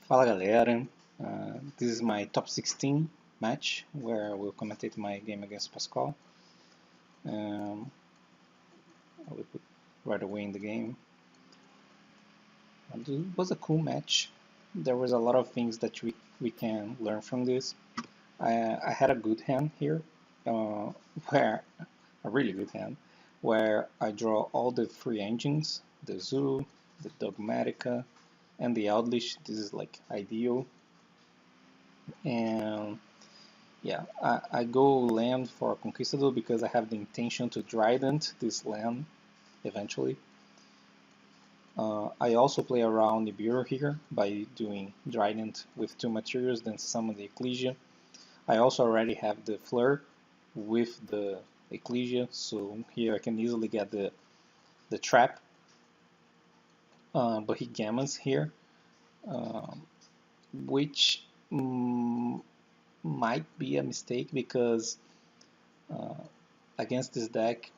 Fala galera, this is my top 16 match where I will commentate my game against Pascal. I will put right away in the game. It was a cool match. There was a lot of things that we can learn from this. I had a good hand here, uh, where a really good hand, where I draw all the free engines, the Zoo, the Dogmatica, and the Outlish. This is like ideal. And yeah, I go land for Conquistador because I have the intention to Trident this land eventually. I also play around Nibiru here by doing Trident with two materials, then summon the Ecclesia. I also already have the Fleur with the Ecclesia, so here I can easily get the trap. But he gammas here, which might be a mistake because against this deck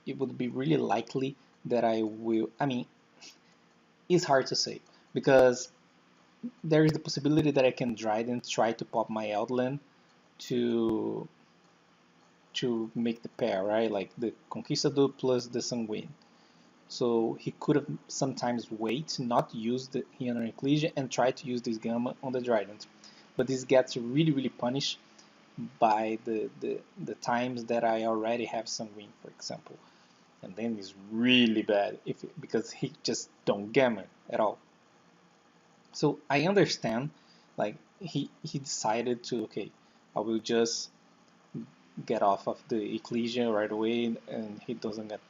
it would be really likely that I will. I mean, it's hard to say because there is the possibility that I can Trident try to pop my outland to make the pair, right? Like the Conquistador plus the Sanguine. So he could have sometimes wait, not use the Hienon Ecclesia, and try to use this Gamma on the Trident. But this gets really punished by the times that I already have Sanguine, for example. And then it's really bad because he just don't gamma at all. So I understand, like he decided to, okay, I will just get off of the Ecclesia right away and he doesn't get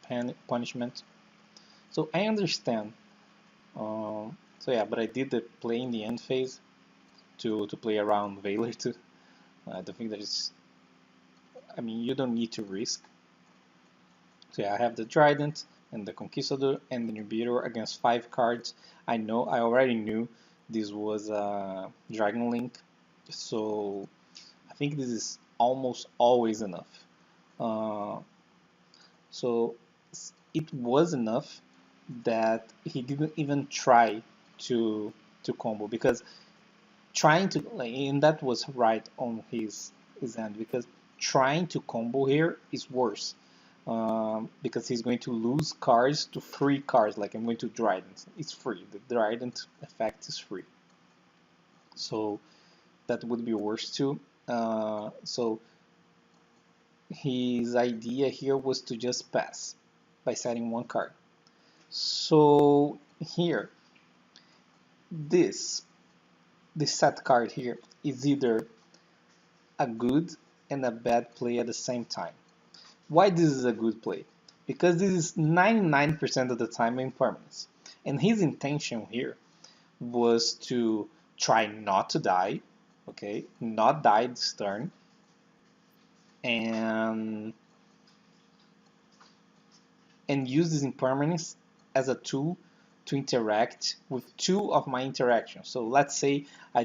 punishment. So I understand. So yeah, but I did the play in the end phase to play around Valor too. I don't think that is. I mean, you don't need to risk. So yeah, I have the Trident and the Conquistador and the Nibiru against 5 cards. I already knew this was a Dragon Link, so I think this is almost always enough. Uh, so it was enough that he didn't even try to combo because trying to like, and that was right on his end because trying to combo here is worse because he's going to lose cards to free cards. Like I'm going to Trident, it's free. The Trident effect is free, so that would be worse too. So his idea here was to just pass by setting one card. So here, this set card here is either a good and a bad play at the same time. Why this is a good play? Because this is 99% of the time impermanence. And his intention here was to try not to die, okay, not die this turn, and use this impermanence as a tool to interact with two of my interactions. So let's say I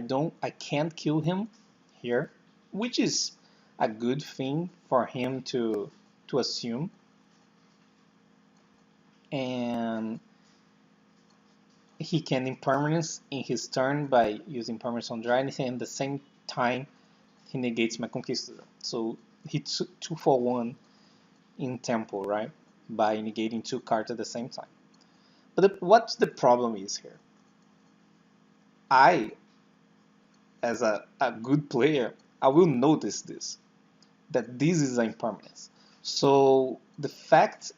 can't kill him here, which is a good thing for him to assume. And he can impermanence in his turn by using permanence on Trident, and at the same time he negates my Conquistador. So he 2 for 1 in tempo, right? By negating 2 cards at the same time. But what the problem is here? I, as a good player, I will notice this, that this is an impermanence. So the fact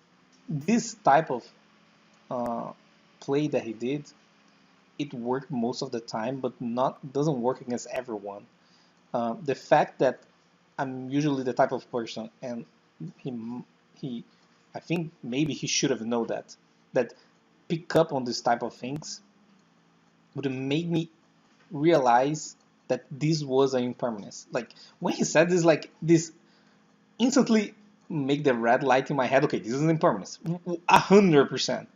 this type of play that he did, it worked most of the time, but doesn't work against everyone. The fact that I'm usually the type of person, and he I think maybe he should have known that pick up on this type of things would have made me realize that this was an impermanence. Like when he said this, like this instantly make the red light in my head. Okay, this is an impermanence, 100%.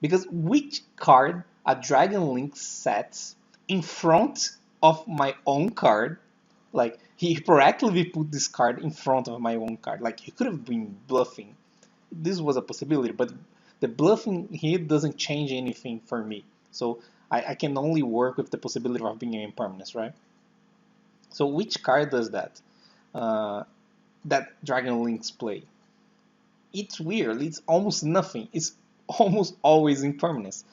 Because which card a Dragon Link sets in front of my own card? Like he proactively put this card in front of my own card. Like he could have been bluffing. This was a possibility, but the bluffing here doesn't change anything for me. So I can only work with the possibility of being an impermanence, right? So which card does that? That Dragon Links play? It's weird. It's almost nothing. It's almost always impermanence.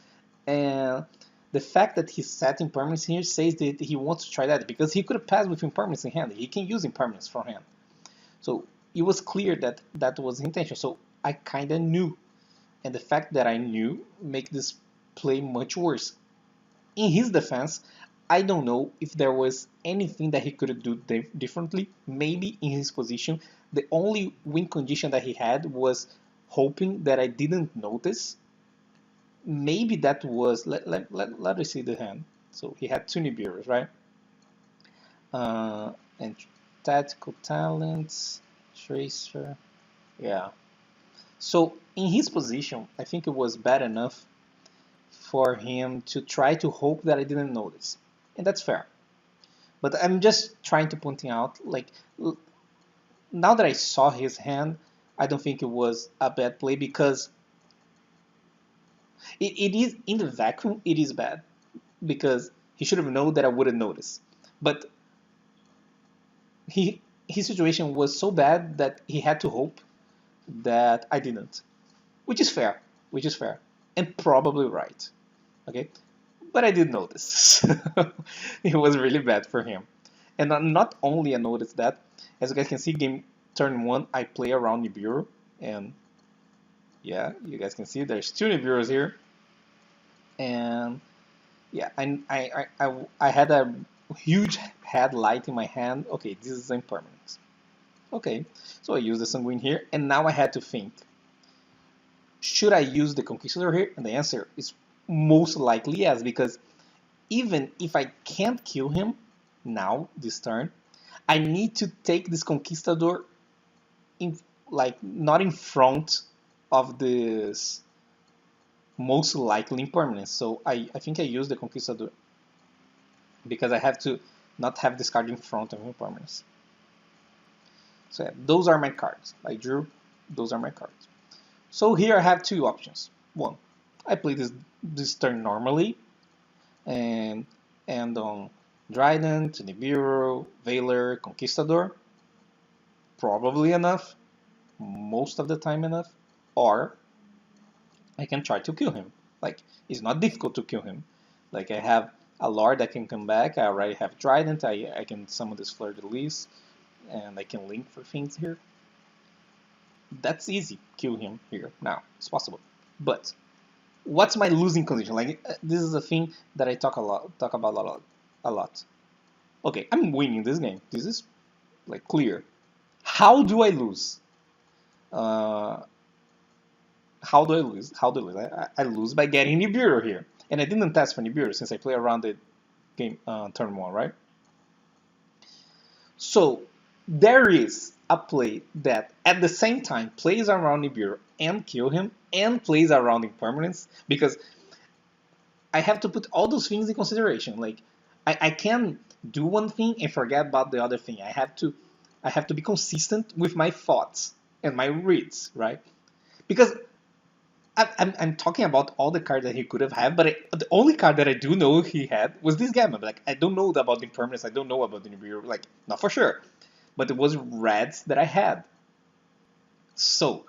And the fact that he set impermanence here says that he wants to try that because he could have passed with impermanence in hand. He can use impermanence from hand. So it was clear that that was his intention. So I kind of knew. And the fact that I knew make this play much worse. In his defense, I don't know if there was anything that he could do differently. Maybe in his position, the only win condition that he had was hoping that I didn't notice. Maybe that was, let us see the hand. So he had two Nibiru's, right? And tactical talents, tracer, yeah. So in his position, I think it was bad enough for him to try to hope that I didn't notice. And that's fair. But I'm just trying to point out, like, now that I saw his hand, I don't think it was a bad play because it is, in the vacuum, it is bad. Because he should have known that I wouldn't notice. But his situation was so bad that he had to hope that I didn't. Which is fair. Which is fair. And probably right. Okay? But I did notice. It was really bad for him. And not only I noticed that, as you guys can see, game turn 1, I play around Nibiru. And yeah, you guys can see there's two Nibiru's here. And yeah, I had a huge headlight in my hand. Okay, this is impermanence. Okay, so I used the Sanguine here, and now I had to think. Should I use the Conquistador here? And the answer is most likely yes, because even if I can't kill him now, this turn, I need to take this Conquistador in, like, not in front of this most likely impermanence. So I think I use the Conquistador because I have to not have this card in front of impermanence. So yeah, those are my cards. I drew, those are my cards. So here I have two options. One, I play this turn normally and on Trident, Nibiru, Valor, Conquistador. Probably enough, most of the time enough. Or I can try to kill him. Like, it's not difficult to kill him. Like, I have a Lord that can come back. I already have Trident. I can summon this Fleur de Lis, and I can link for things here. That's easy. Kill him here now. It's possible. But what's my losing condition? Like, this is a thing that I talk about a lot. Okay, I'm winning this game. This is like clear. How do I lose? How do I lose? How do I lose? I lose by getting Nibiru here. And I didn't test for Nibiru since I play around the game turn 1, right? So there is a play that at the same time plays around Nibiru and kill him and plays around impermanence because I have to put all those things in consideration. Like I can do one thing and forget about the other thing. I have to be consistent with my thoughts and my reads, right? Because I'm talking about all the cards that he could have had, but the only card that I do know he had was this Gamma. Like, I don't know about the impermanence, I don't know about the Nibiru, like, not for sure. But it was reds that I had. So,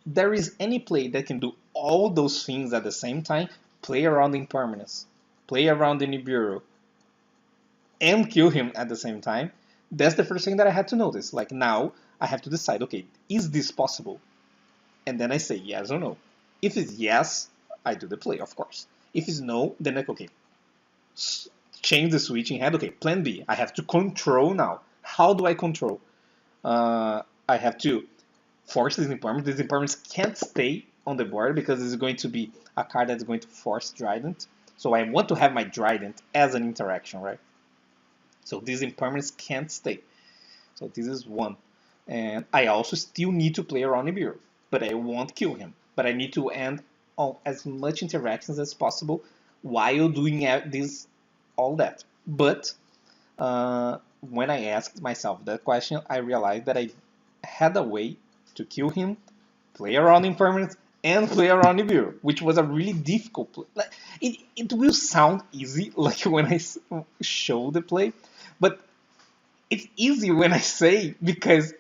there is any play that can do all those things at the same time, play around the impermanence, play around the Nibiru, and kill him at the same time. That's the first thing that I had to notice. Like, now, I have to decide, okay, is this possible? And then I say yes or no. If it's yes, I do the play, of course. If it's no, then like, okay, change the switch in head. Okay, plan B. I have to control now. How do I control? I have to force this impermanence. This impermanence can't stay on the board because it's going to be a card that's going to force Trident. So I want to have my Trident as an interaction, right? So this impermanence can't stay. So this is one. And I also still need to play around Nibiru. But I won't kill him. But I need to end on as much interactions as possible while doing all that. But when I asked myself that question, I realized that I had a way to kill him, play around impermanence, and play around Nibiru, which was a really difficult play. Like, it will sound easy, like when I show the play, but it's easy when I say because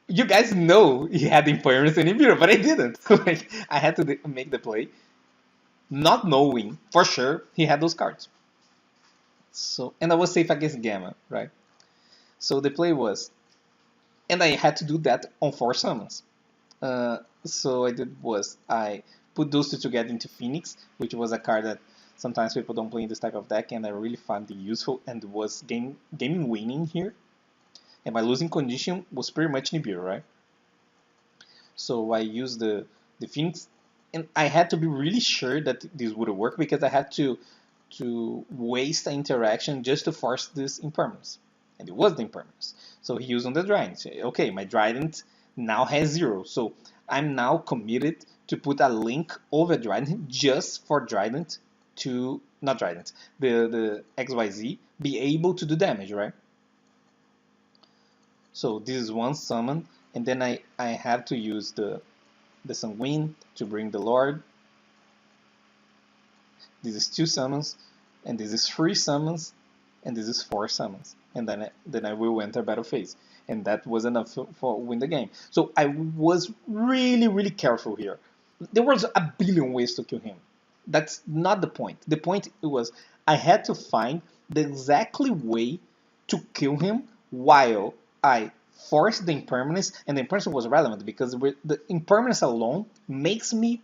you guys know he had impermanence and Nibiru, but I didn't. Like I had to make the play, not knowing for sure he had those cards. So and I was safe against Gamma, right? So the play was, and I had to do that on 4 summons. So I did was I put those two together into Phoenix, which was a card that sometimes people don't play in this type of deck, and I really found it useful and was game winning here. And my losing condition was pretty much Nibiru, right? So I used the Phoenix, and I had to be really sure that this would work because I had to waste an interaction just to force this impermanence, and it was the impermanence. So he used on the Trident. Okay, my Trident now has 0, so I'm now committed to put a link over Trident just for Trident to not Trident, the XYZ be able to do damage, right? So this is one summon, and then I have to use the Sanguine to bring the Lord. This is 2 summons, and this is 3 summons, and this is 4 summons. And then I will enter battle phase. And that was enough for win the game. So I was really, really careful here. There was a billion ways to kill him. That's not the point. The point was I had to find the exactly way to kill him while I forced the impermanence, and the impermanence was relevant because the impermanence alone makes me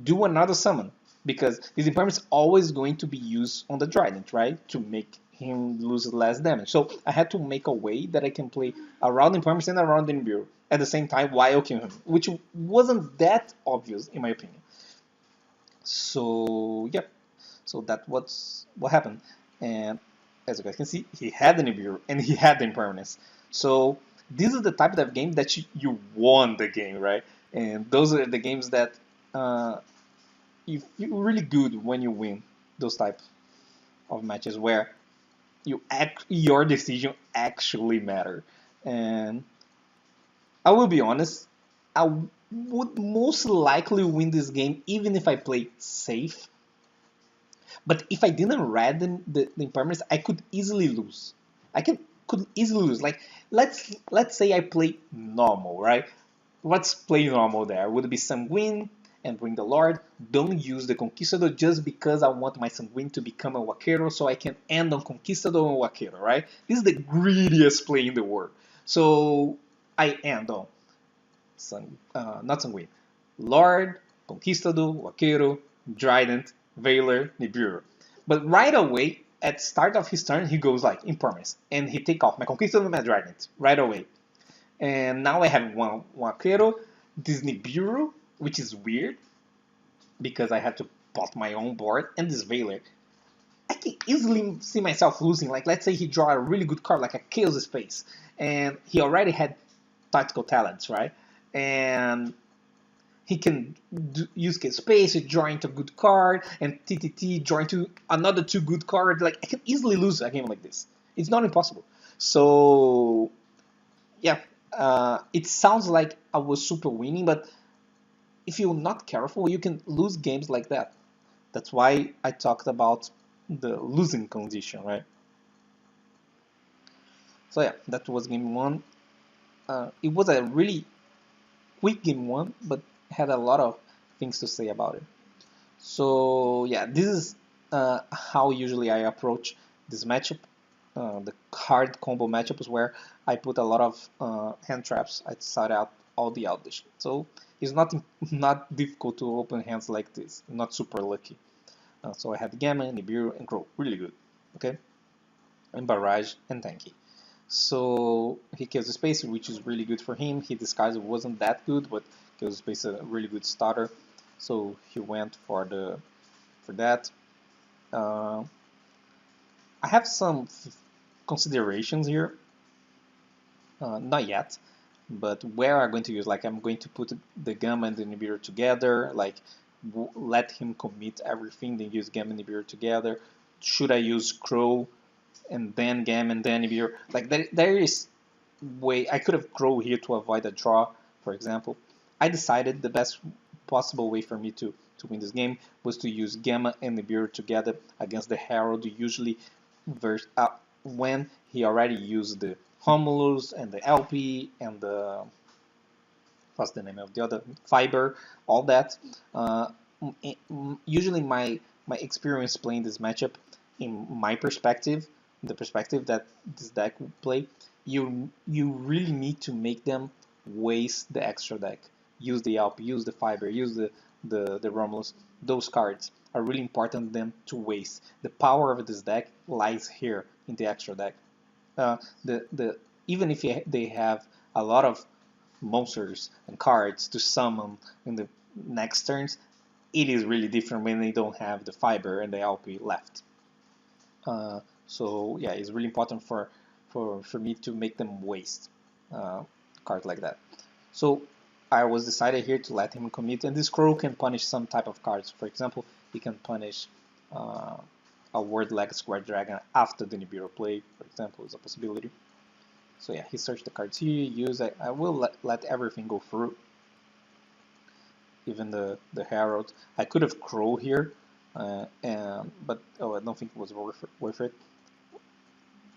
do another summon because this impermanence is always going to be used on the Trident, right? To make him lose less damage. So I had to make a way that I can play around impermanence and around the Nibiru at the same time while killing him, which wasn't that obvious in my opinion. So yeah, so that was what happened. And as you guys can see, he had the Nibiru and he had the impermanence. So this is the type of game that you won the game, right? And those are the games that you feel really good when you win those type of matches where your decision actually matter. And I will be honest, I would most likely win this game even if I play safe. But if I didn't read the impermanence, I could easily lose. Could easily lose. Like let's say I play normal, right? Let's play normal there. Would it be Sanguine and bring the Lord? Don't use the Conquistador just because I want my Sanguine to become a Waquero so I can end on Conquistador and Waquero, right? This is the greediest play in the world. So I end on not Sanguine. Lord, Conquistador, Waquero, Trident, Veiler, Nibiru. But right away, at start of his turn, he goes like impermanence, and he take off my Conquistador and my Trident right away. And now I have one Waquero, this Nibiru, which is weird because I have to pop my own board, and this Veiler. I can easily see myself losing. Like let's say he draw a really good card, like a Chaos Space, and he already had tactical talents, right? And he can use space, draw into a good card, and TTT draw into another 2 good cards. Like I can easily lose a game like this. It's not impossible. So yeah, it sounds like I was super winning, but if you're not careful, you can lose games like that. That's why I talked about the losing condition, right? So yeah, that was game 1. It was a really quick game 1, but had a lot of things to say about it. So yeah, this is how usually I approach this matchup. The hard combo matchups where I put a lot of hand traps. I side out all the outdish. So it's not difficult to open hands like this. Not super lucky. So I had Gamma, Nibiru, and Crow. Really good. Okay? And Barrage and Tanky. So he kills the space, which is really good for him. He disguise wasn't that good, but kills the space a really good starter. So he went for that. Uh, I have some considerations here. Not yet, but where I'm going to use, like I'm going to put the Gamma and the Nibiru together, like let him commit everything, then use Gamma and Nibiru together. Should I use Crow and then Gamma and then Nibiru? Like there is way I could have Crow here to avoid a draw, for example. I decided the best possible way for me to win this game was to use Gamma and Nibiru together against the Herald, usually when he already used the Homulus and the LP and the, what's the name of the other, Fiber, all that. Uh, Usually my experience playing this matchup, in my perspective, the perspective that this deck would play, you really need to make them waste the extra deck. Use the Alp, use the Fiber, use the Romulus. Those cards are really important them to waste. The power of this deck lies here in the extra deck. Uh, the Even if they have a lot of monsters and cards to summon in the next turns, it is really different when they don't have the Fiber and the LP left. So yeah, it's really important for me to make them waste cards like that. So I was decided here to let him commit, and this Crow can punish some type of cards. For example, he can punish a Word Leg Square Dragon after the Nibiru play, for example, is a possibility. So yeah, he searched the cards here, use I will let everything go through. Even the Herald. I could have Crow here, but I don't think it was worth it.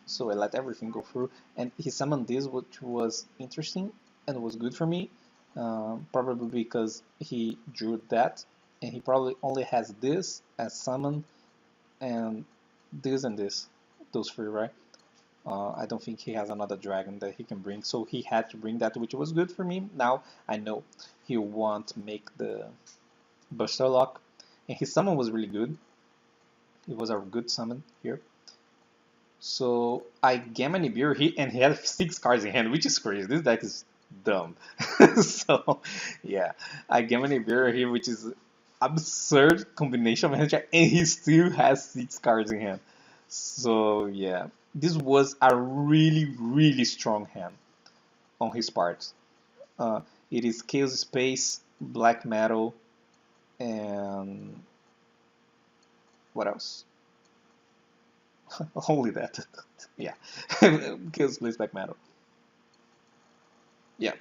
So I let everything go through, and he summoned this, which was interesting and was good for me, probably because he drew that, and he probably only has this as summon, and this, those three, right? I don't think he has another dragon that he can bring, so he had to bring that, which was good for me. Now I know he won't make the Buster Lock, and his summon was really good. It was a good summon here. So I Gamma Nibiru, and he had 6 cards in hand, which is crazy. This deck is dumb. So yeah, I Gamma Nibiru here, which is absurd combination of hand, and he still has 6 cards in hand. So yeah, this was a really strong hand on his part. Uh, it is Chaos Space, Black Metal, and what else? Only that. Yeah, Chaos Space, Black Metal. Yeah.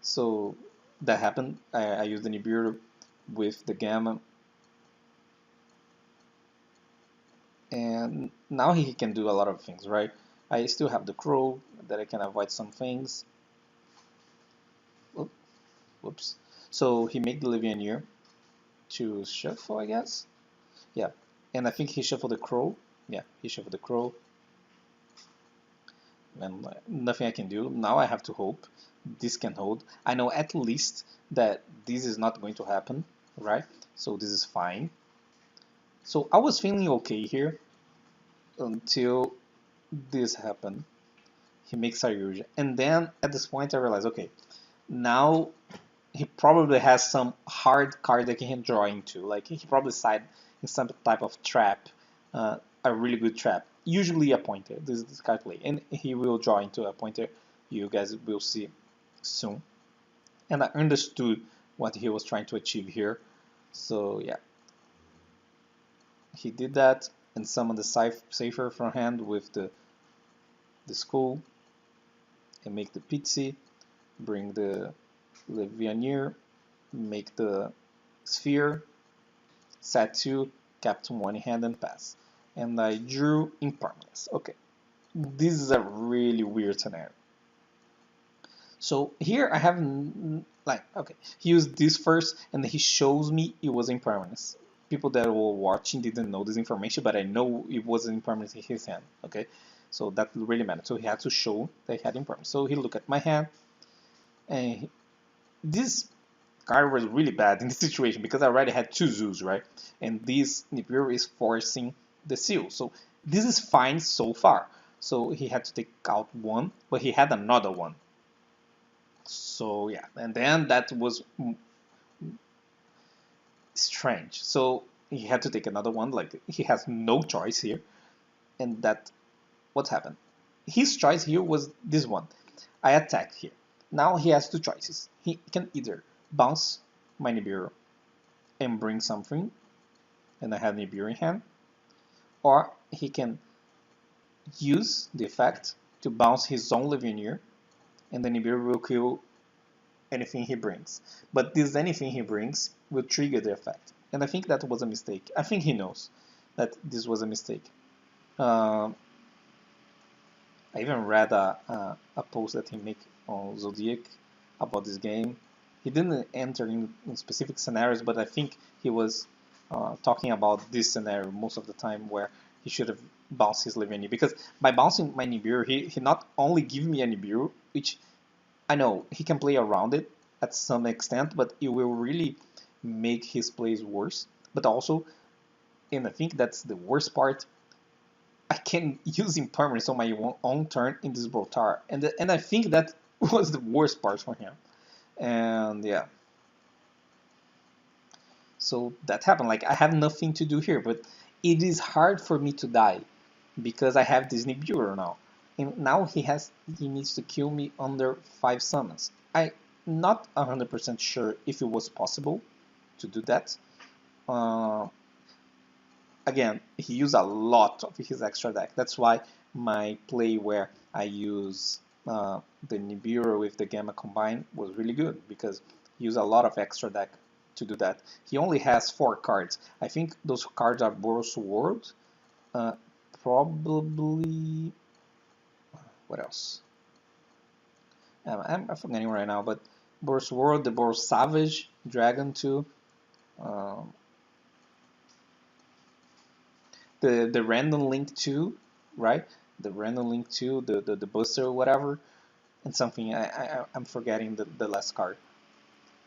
So that happened. I used the Nibiru with the Gamma, and now he can do a lot of things, right? I still have the Crow that I can avoid some things. Whoops. So he made the Livianeer to shuffle, I guess. Yeah, and I think he shuffled the Crow. Yeah, he shuffled the Crow. And nothing I can do. Now I have to hope this can hold. I know at least that this is not going to happen, right? So this is fine. So I was feeling okay here until this happened. He makes Sayurja. And then at this point I realized, okay, now he probably has some hard card that he can draw into. Like he probably side in some type of trap, a really good trap. Usually a pointer. This is card play, and he will draw into a pointer. You guys will see soon. And I understood what he was trying to achieve here. So yeah, he did that and summoned the Safer from hand with the Skull, and make the Pitsy, bring the Levianeer, make the Sphere, set 2, Captain 1 in hand and pass. And I drew Impermanence. Okay, this is a really weird scenario. So here I have, like, okay, he used this first and he shows me it was Impermanence. People that were watching didn't know this information, but I know it was Impermanence in his hand, okay? So that really mattered. So he had to show that he had Impermanence. So he looked at my hand, and this card was really bad in this situation because I already had 2 zoos, right? And this Nibiru is forcing the seal. So this is fine so far. So he had to take out 1, but he had another one. So yeah, and then that was strange. So he had to take another one, like he has no choice here. And that, what happened? His choice here was this one. I attack here. Now he has 2 choices. He can either bounce my Nibiru and bring something, and I have Nibiru in hand, or he can use the effect to bounce his own Livianeer, and the Nibiru will kill anything he brings. But this anything he brings will trigger the effect. And I think that was a mistake. I think he knows that this was a mistake. I even read a post that he made on Zodiac about this game. He didn't enter in specific scenarios, but I think he was talking about this scenario most of the time where he should have bounced his Leveni. Because by bouncing my Nibiru, he not only give me a Nibiru, which I know he can play around it at some extent, but it will really make his plays worse. But also, and I think that's the worst part, I can use impermanence on my own turn in this Brotar, and I think that was the worst part for him. And yeah, so that happened. Like I have nothing to do here, but it is hard for me to die because I have this Nibiru now, and now he needs to kill me under 5 summons. I'm not 100% sure if it was possible to do that. Again, he used a lot of his extra deck. That's why my play where I use the Nibiru with the Gamma combined was really good, because he used a lot of extra deck to do that. He only has 4 cards. I think those cards are Boros World, probably... what else? I'm forgetting right now, but Boros World, the Boros Savage, Dragon 2, the random link 2, right? The random link 2, the booster or whatever, and something I'm forgetting the last card.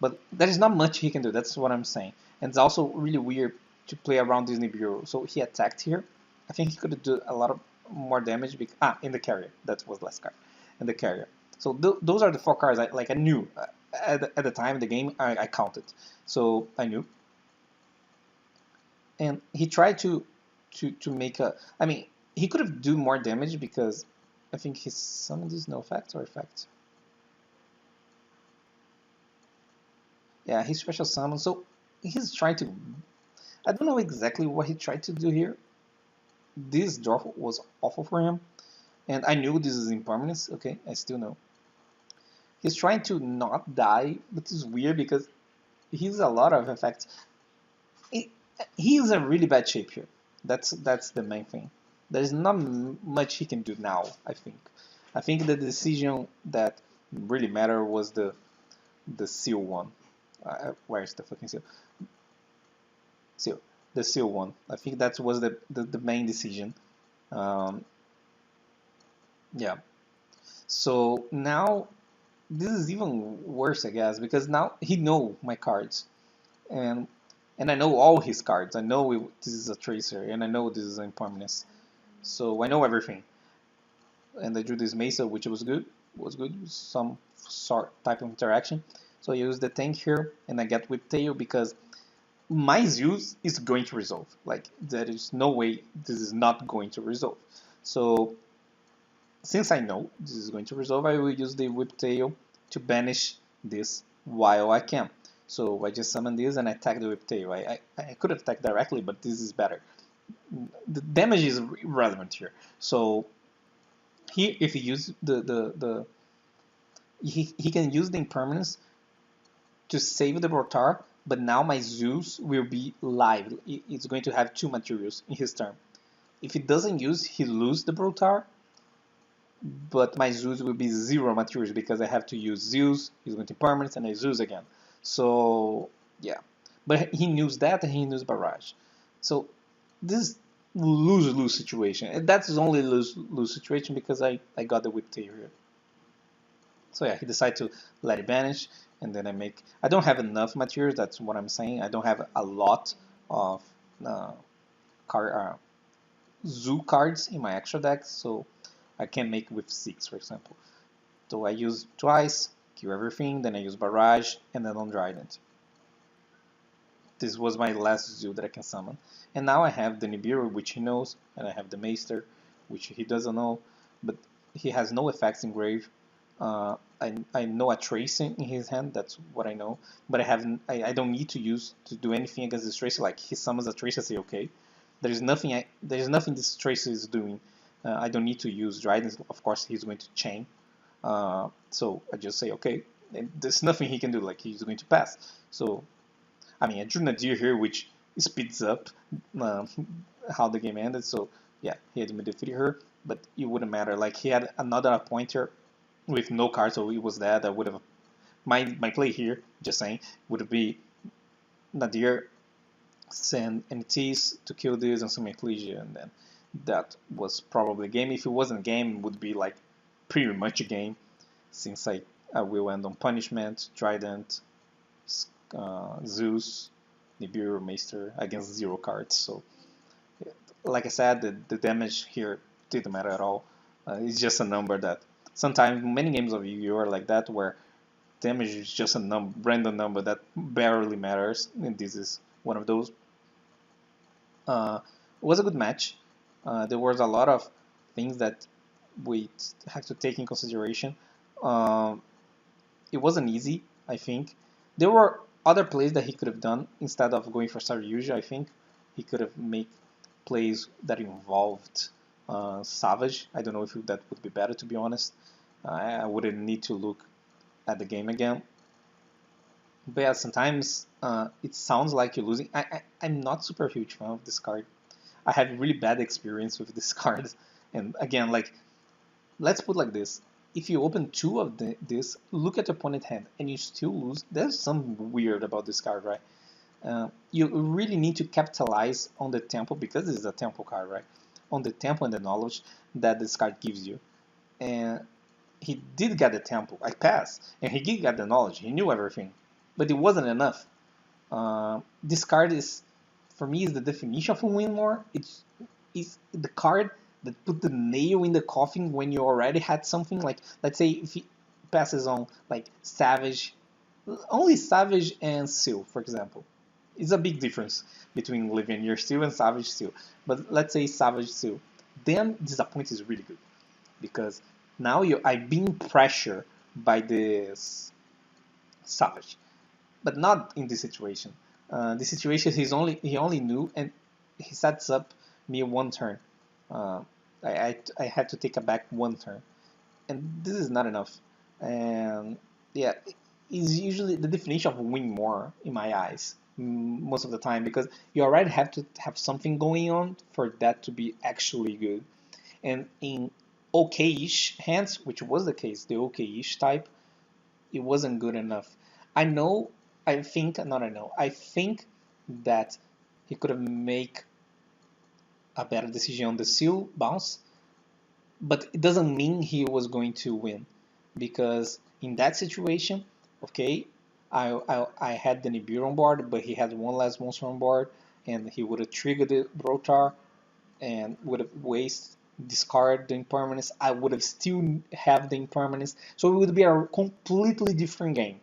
But there is not much he can do. That's what I'm saying. And it's also really weird to play around Disney Bureau. So he attacked here. I think he could do a lot of more damage. In the carrier. That was the last card. In the carrier. So those are the 4 cards I knew. At the time of the game, I counted. So I knew. And he tried to make a... I mean, he could have do more damage because I think his summon is no effect or effect. Yeah, he special summon. So he's trying to... I don't know exactly what he tried to do here. This draw was awful for him. And I knew this is impermanence. Okay, I still know. He's trying to not die, but it's weird because he has a lot of effects. He's in really bad shape here. That's the main thing. There is not much he can do now, I think. I think the decision that really mattered was the seal one. Where's the fucking seal? Seal. The seal one. I think that was the main decision. Yeah. So now this is even worse, I guess, because now he know my cards, and I know all his cards. I know this is a tracer, and I know this is an impermanence. So I know everything. And I drew this Mesa, which was good. Some sort type of interaction. So I use the tank here, and I get Whiptail because my Zeus is going to resolve. Like, there is no way this is not going to resolve. So since I know this is going to resolve, I will use the Whiptail to banish this while I can. So I just summon this and attack the Whiptail. I could have attacked directly, but this is better. The damage is irrelevant here. So here, if he use he can use the impermanence to save the Brotar, but now my Zeus will be live. It's going to have 2 materials in his turn. If he doesn't use, he loses the Brotar, but my Zeus will be 0 materials because I have to use Zeus, he's going to permanence, and I Zeus again. So yeah, but he knows that, and he knows barrage. So this lose-lose situation, and that's only lose situation because I got the Whiptail here. So yeah, he decided to let it banish, and then I don't have enough materials. That's what I'm saying. I don't have a lot of zoo cards in my extra deck, so I can make with 6, for example. So I use twice, kill everything, then I use barrage, and then on Trident. This was my last zoo that I can summon. And now I have the Nibiru, which he knows, and I have the Maester, which he doesn't know, but he has no effects in Grave. I know a Tracer in his hand, that's what I know, but I don't need to do anything against this Tracer. Like, he summons a Tracer, I say okay. There's nothing this Tracer is doing. I don't need to use Trident. Of course, he's going to chain. So I just say okay, and there's nothing he can do. Like he's going to pass. So I mean, I drew Nadir here, which speeds up uh, how the game ended. So yeah, he had defeated her, but it wouldn't matter. Like he had another pointer with no card, so it was that. I would have my play here. Just saying, would be Nadir send NTs to kill this and some Ecclesia, and then that was probably a game. If it wasn't a game, it would be like pretty much a game, since I will end on punishment, Trident, Zeus, Nibiru, Maester against 0 cards. So, like I said, the damage here didn't matter at all. It's just a number that sometimes many games of Yu-Gi-Oh are like that, where damage is just a random number that barely matters, and this is one of those. It was a good match. There was a lot of things that we have to take in consideration. Um, it wasn't easy, I think. There were other plays that he could have done instead of going for Saryuja. I think he could have made plays that involved Savage. I don't know if that would be better, to be honest. I wouldn't need to look at the game again. But yeah, sometimes it sounds like you're losing. I'm not super huge fan of this card. I had really bad experience with this card. And again, like, let's put like this. If you open 2 of this, look at your opponent hand, and you still lose, there's something weird about this card, right? You really need to capitalize on the tempo, because this is a tempo card, right? On the tempo and the knowledge that this card gives you. And he did get the tempo, I passed, and he did get the knowledge, he knew everything. But it wasn't enough. This card is, for me, is the definition of a win more. It's the card that put the nail in the coffin when you already had something. Like, let's say if he passes on like Savage, only Savage and Seal, for example. It's a big difference between Livianier Seal and Savage Seal. But let's say Savage Seal. Then Disappoint is really good, because now I'm being pressured by this Savage, but not in this situation. This situation he only knew, and he sets up me 1 turn. Uh, I had to take a back 1 turn, and this is not enough. And yeah, is usually the definition of win more in my eyes most of the time, because you already have to have something going on for that to be actually good. And in okay-ish hands, which was the case, the okay-ish type, it wasn't good enough. I know, I think, not I know, I think that he could have made a better decision on the seal bounce, but it doesn't mean he was going to win, because in that situation, okay, I had the Nibiru on board, but he had 1 less monster on board, and he would have triggered the Rotar and would have wasted discard the impermanence. I would have still have the impermanence, so it would be a completely different game.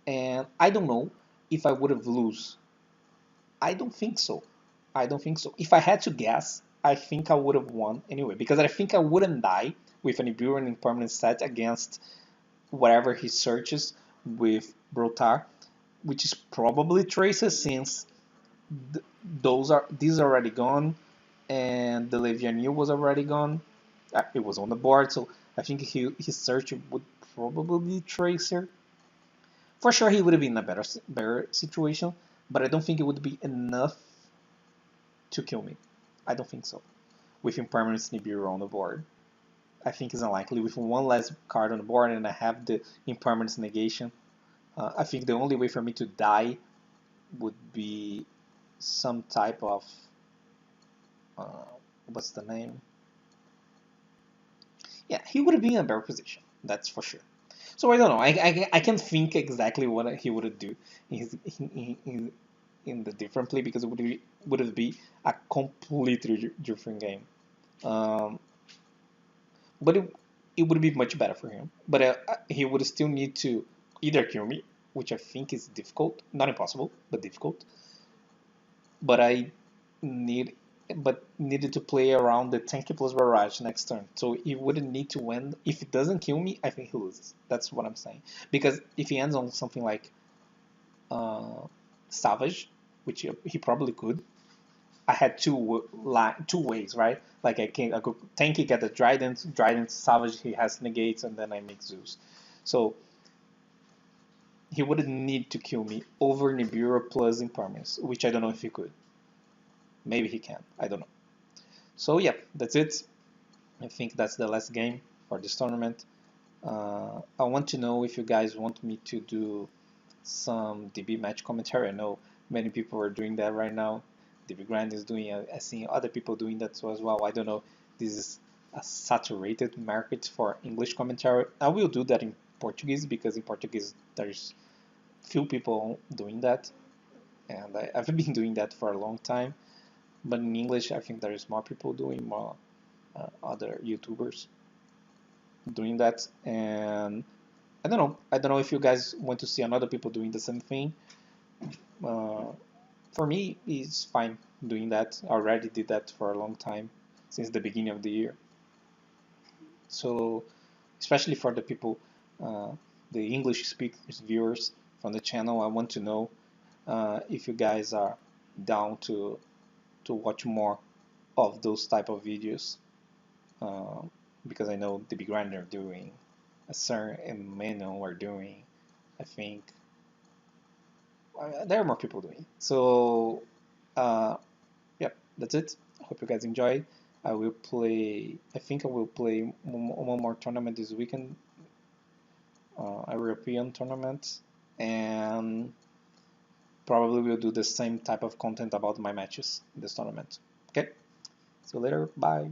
And I don't know if I would have lose. I don't think so. I don't think so. If I had to guess, I think I would have won anyway, because I think I wouldn't die with an Iburan impermanent set against whatever he searches with Brotar, which is probably Traces, since these are already gone, and the Levianil was already gone. It was on the board, so I think his search would probably be Tracer. For sure, he would have been in a better situation, but I don't think it would be enough to kill me. I don't think so. With impermanence Nibiru on the board, I think it's unlikely. With 1 less card on the board and I have the impermanence negation, I think the only way for me to die would be some type of uh, what's the name? Yeah, he would have been in a better position. That's for sure. So I don't know. I can't think exactly what he would do in, in the different play, because it would be a completely different game. Um, but it would be much better for him. But he would still need to either kill me, which I think is difficult, not impossible, but difficult. But I need needed to play around the tanky plus barrage next turn. So he wouldn't need to win. If it doesn't kill me, I think he loses. That's what I'm saying. Because if he ends on something like Savage, which he probably could, I had two ways, right? Like I could tanky, get the Trident Savage, he has negates, and then I make Zeus. So he wouldn't need to kill me over Nibiru plus Impermanence, which I don't know if he could. Maybe he can. I don't know. So yeah, that's it. I think that's the last game for this tournament. I want to know if you guys want me to do some DB match commentary. I know many people are doing that right now. DB Grind is doing it. I see other people doing that as well. I don't know. This is a saturated market for English commentary. I will do that in Portuguese because in Portuguese there's few people doing that, and I've been doing that for a long time. But in English, I think there's more people doing, more other YouTubers doing that, and I don't know. I don't know if you guys want to see another people doing the same thing. Uh, for me, it's fine doing that. I already did that for a long time, since the beginning of the year. So, especially for the people, uh, the English speakers viewers from the channel, I want to know if you guys are down to watch more of those type of videos, uh, because I know the Big Grinder are doing, a Sir and Manuel are doing, I think there are more people doing. So yeah, that's it. I hope you guys enjoy. I will play. I think I will play one more tournament this weekend, a European tournament, and probably will do the same type of content about my matches in this tournament. Okay, see you later. Bye.